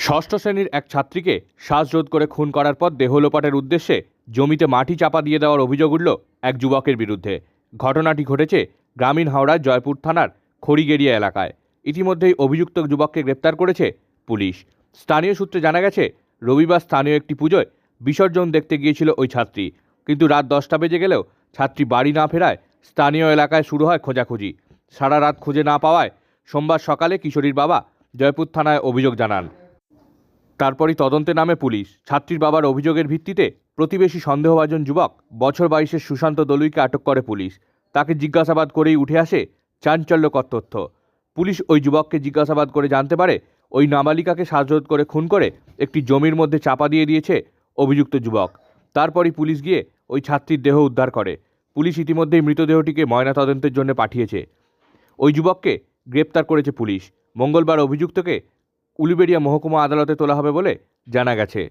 ষষ্ঠ শ্রেণীর এক ছাত্রীকে শ্বাসরোধ করে খুন করার পর দেহ লোপাটের উদ্দেশ্যে জমিতে মাটি চাপা দিয়ে দেওয়ার অভিযোগ উঠল এক যুবকের বিরুদ্ধে। ঘটনাটি ঘটেছে গ্রামীণ হাওড়ার জয়পুর থানার খড়িগেড়িয়া এলাকায়। ইতিমধ্যেই অভিযুক্ত যুবককে গ্রেপ্তার করেছে পুলিশ। স্থানীয় সূত্রে জানা গেছে, রবিবার স্থানীয় একটি পুজোয় বিসর্জন দেখতে গিয়েছিল ওই ছাত্রী, কিন্তু রাত 10টা বেজে গেলেও ছাত্রী বাড়ি না ফেরায় স্থানীয় এলাকায় শুরু হয় খোঁজাখুঁজি। সারা রাত খুঁজে না পাওয়ায় সোমবার সকালে কিশোরীর বাবা জয়পুর থানায় অভিযোগ জানান। তারপরই তদন্তে নামে পুলিশ। ছাত্রীর বাবার অভিযোগের ভিত্তিতে প্রতিবেশী সন্দেহভাজন যুবক বছর 22-এর সুশান্ত দলুইকে আটক করে পুলিশ। তাকে জিজ্ঞাসাবাদ করেই উঠে আসে চাঞ্চল্যকর তথ্য। পুলিশ ওই যুবককে জিজ্ঞাসাবাদ করে জানতে পারে, ওই নাবালিকাকে শ্বাসরোধ করে খুন করে একটি জমির মধ্যে চাপা দিয়ে দিয়েছে অভিযুক্ত যুবক। তারপরই পুলিশ গিয়ে ওই ছাত্রীর দেহ উদ্ধার করে। পুলিশ ইতিমধ্যেই মৃতদেহটিকে ময়নাতদন্তের জন্য পাঠিয়েছে। ওই যুবককে গ্রেপ্তার করেছে পুলিশ। মঙ্গলবার অভিযুক্তকে উলুবেড়িয়া মহকুমা আদালতে তোলা হবে বলে জানা গেছে।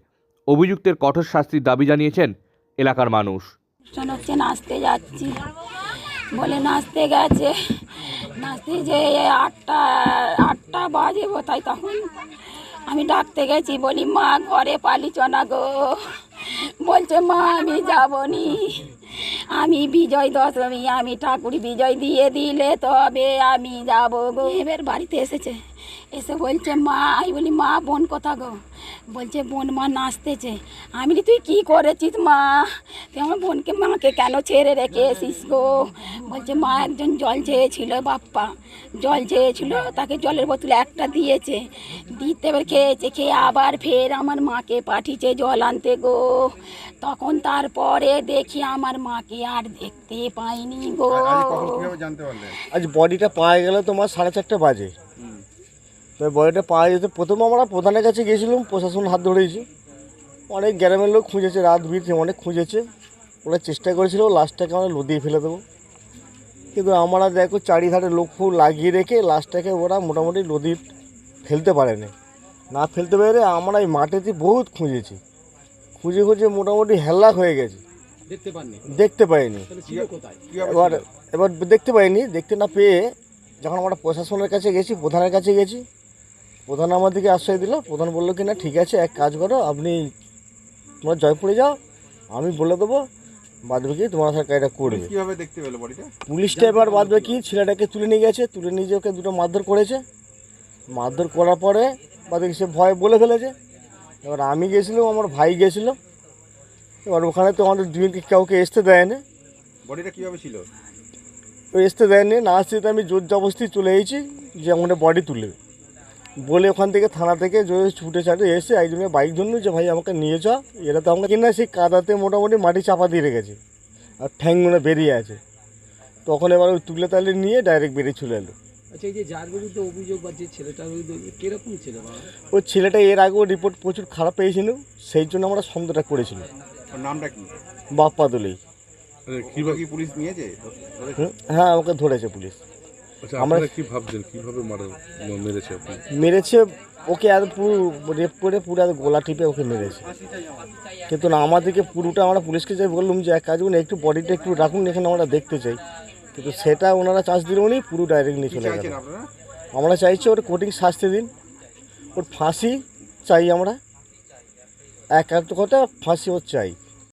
অভিযুক্তের কঠোর শাস্তির দাবি জানিয়েছেন এলাকার মানুষ। হচ্ছে নাচতে যাচ্ছি বলে নাচতে গেছে, নাচতে যে আটটা বাজে তাই তখন আমি ডাকতে গেছি, বলি মা ঘরে পালিছ না গো। বলছে মা আমি যাবনি, আমি বিজয় দশমী, আমি ঠাকুর বিজয় দিয়ে দিলে তবে আমি যাবো গো। এবার বাড়িতে এসেছে, এসে বলছে মা, আমি বলি মা বোন কোথা গো? বলছে বোন মা নাচতেছে। আমি বলি তুই কী করেছিস মা? তুই আমার বোনকে মাকে কেন ছেড়ে রেখে এসিস গো? বলছে মা একজন জল চেয়েছিল, বাপ্পা জল চেয়েছিল, তাকে জলের বোতল একটা দিয়েছে, দিতে এবার খেয়েছে, খেয়ে আবার ফের আমার মাকে পাঠিয়েছে জল আনতে গো। তখন তারপরে দেখি আমার মাকে আর দেখতে পাইনি গো। আজ বডিটা পাওয়া গেল তোমার 4:30 বাজে। তো বডিটা পাওয়া যেতে প্রথমে আমরা প্রধানের কাছে গিয়েছিলাম, প্রশাসন হাত ধরেছি, অনেক গ্রামের লোক খুঁজেছে, রাত ভিড় অনেক খুঁজেছে, ওরা চেষ্টা করেছিল লাশটাকে আমরা নদীয়ে ফেলে দেবো, কিন্তু আমরা দেখো চারিধারে লোক ফুল লাগিয়ে রেখে লাশটাকে ওরা মোটামুটি নদী ফেলতে পারেনি। না ফেলতে পেরে আমরা এই মাটিতে বহুত খুঁজেছি, খুঁজে খুঁজে মোটামুটি হেল্লাক হয়ে গেছে, দেখতে পাইনি। এবার দেখতে পাইনি, দেখতে না পেয়ে যখন আমরা প্রশাসনের কাছে গেছি, প্রধানের কাছে গেছি, প্রধান আমাদেরকে আশ্রয় দিল। প্রধান বললো কি না ঠিক আছে, এক কাজ করো, আপনি তোমরা জয়পুরে যাও, আমি বলে দেবো, বাদ বাকি তোমার সাথে এটা করবে। কিভাবে দেখতে পেলো বডিটা? পুলিশটা এবার বাদ বাকি ছেলেটাকে তুলে নিয়ে গেছে, তুলে নিয়ে যে ওকে দুটো মারধর করেছে, মারধর করার পরে বাদ বাকি সে ভয় বলে ফেলেছে। এবার আমি গেছিলাম, আমার ভাই গেছিল, এবার ওখানে তো আমাদের দুজনকে কাউকে আসতে দেয়নি। বডিটা কীভাবে ছিল? ওই আসতে দেয়নি, না আসতে তো আমি জোর জবরদস্তি চলে এসেছি যে আমাদের বডি তুলে বলে ওখান থেকে থানা থেকে জোরে ছুটে ছাটে এসে একজনের বাইক জন্য যে ভাই আমাকে নিয়ে যাও। এরা তো আমাকে কিনা সেই কাদাতে মোটামুটি মাটি চাপা দিয়ে রেখেছে আর ঠ্যাংগুলো বেরিয়ে আছে। তখন এবার ওই তুলে তালে নিয়ে ডাইরেক্ট বেরিয়ে চলে এলো। আচ্ছা, এই যে যার বিরুদ্ধে অভিযোগ বা যে ছেলেটার বিরুদ্ধে কীরকম ছিল? ওই ছেলেটা এর আগেও রিপোর্ট প্রচুর খারাপ পেয়েছিল, সেই জন্য আমরা সন্দেহটা করেছিলাম। নামটা কি? বাপ্পা দলেই। কি পুলিশ নিয়েছে? হ্যাঁ, ওকে ধরেছে পুলিশ। আমরা কি ভাবছেন কিভাবে মেরেছে? আপনি মেরেছে ওকে আর পুরো রেপ করে পুরো গোলা টিপে ওকে মেরেছে, কিন্তু না আমাদেরকে পুরোটা আমরা পুলিশকে যাই বললাম যে এক কাজ করুন, একটু বডিটা একটু রাখুন, এখানে আমরা দেখতে চাই, কিন্তু সেটা ওনারা চান্স দিল নি, পুরো ডাইরেক্ট নিয়ে চলে গেল। আমরা চাইছি ওর কঠিন শাস্তি দিন, ওর ফাঁসি চাই আমরা, এক কথা ফাঁসি ওর চাই।